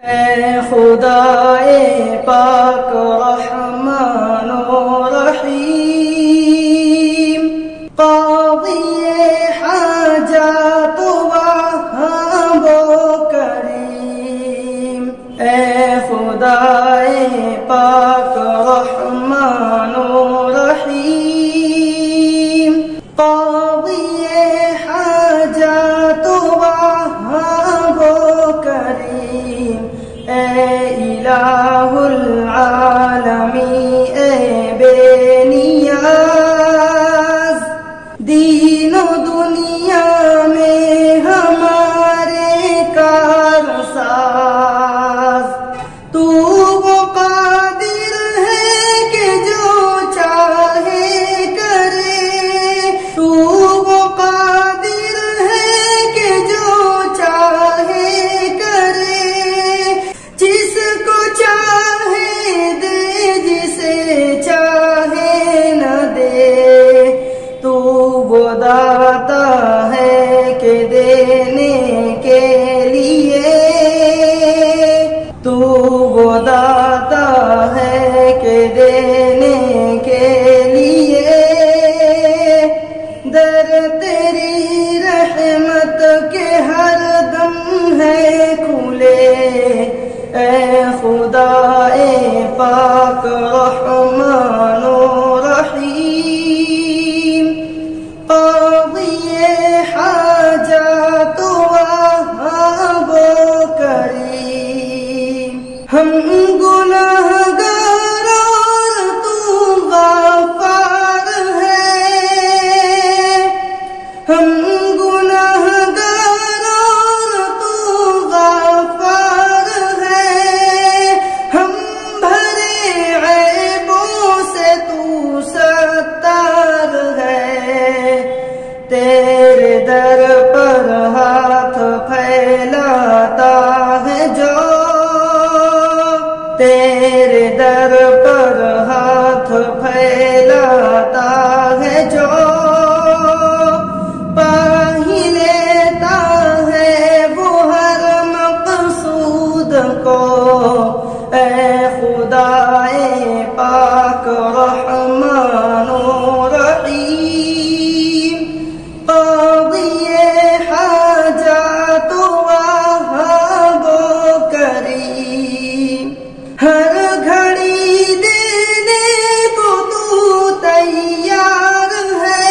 ऐ खुदाए पाक रहमानो रहीम, क़ाज़िए हाजात वहाबो करीम। ऐ खुदाए पाक रहमानो रहीम, क़ाज़िए हाजात वहाबो करीम। ऐ इलाहुल आलमी ऐ बेनियाज, दीनो दुनिया में हमारे कारसाज। तू वो कादिर है कि जो चाहे करे, तू वो कादिर है कि जो चाहे करे। जिसको चाहे दे, जिसे चाहे न दे। तू वो दाता है कि देने के लिए, तू वो दाता है कि देने के लिए। दर तेरी रहमत के हर दम है खुले। ऐ खुदाए पाक रहमानो रहीम, क़ाज़िए हाजात वहाबो करीम। हम गुनहगार और तू गफ़ार है, हम गुनहगार और तू गफ़ार है। हम भरे ऐबों से तू सत्तार है। तेरे दर पर हाथ फैलाता है जो, तेरे दर पर हाथ फैलाता है जो। पा ही लेता है वो हर मक़सूद को। ऐ खुदाए पाक रहमानो रहीम, क़ाज़िए हाजात वहाबो करीम। हर घड़ी देने को तू तैयार है,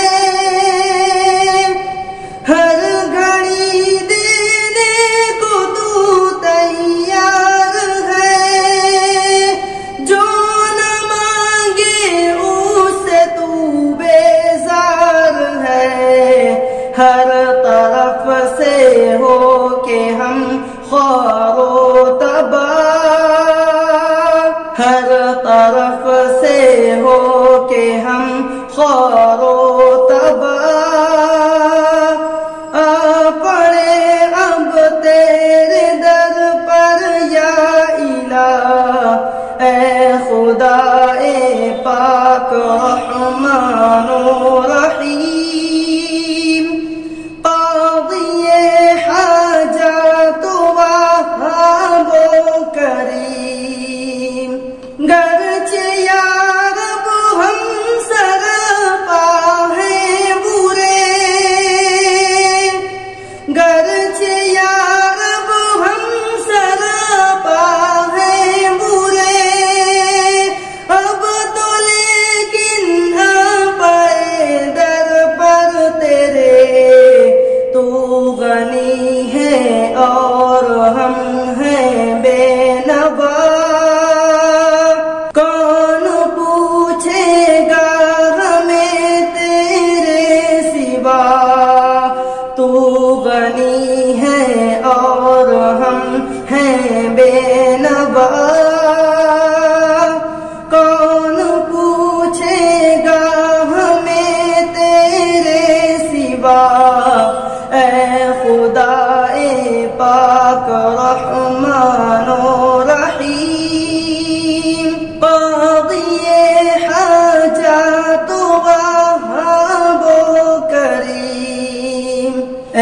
हर घड़ी देने को तू तैयार है। जो न मांगे उससे तू बेजार है। हर तरफ से हो के हम ख्वारो तबाह, हर तरफ से हो के हम ख्वारो तबाह। आ पड़े अब तेरे दर पर या इलाह। ऐ खुदाए पाक रहमानो रहीम, क़ाज़िए हाजात वहाबो करीम। गरचे या रब हम सरपा हैं बुरे, गरचे या रब हम सरपा हैं बुरे। अब तो लेकिन आ पड़े दर पर तेरे। तू गनी है और हम हैं बेनवा। कौन पूछेगा हमें तेरे सिवा। तू गनी है और हम हैं बेनवा। कौन पूछेगा हमें तेरे सिवा। ऐ खुदाए पाक रहमानो रहीम, क़ाज़िए हाजात वहाबो करीम। ऐ